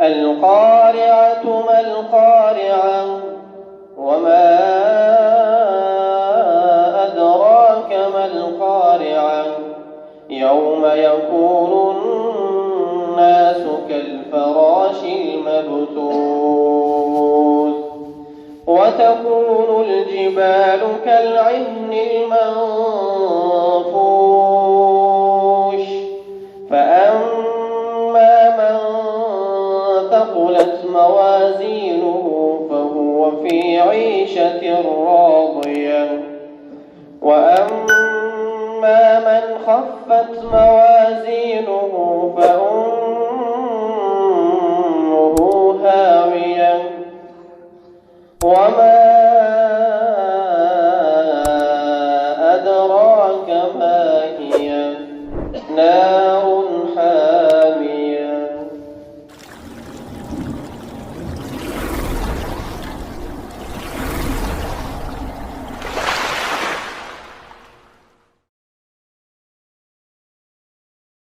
القارعة ما القارعة وما أدراك ما القارعة يوم يكون الناس كالفراش المبثوث وتكون الجبال كالعهن المنفوش فأما من ثقلت موازينه فهو في عيشة راضية وأما من خفت موازينه فأمه هاوية وما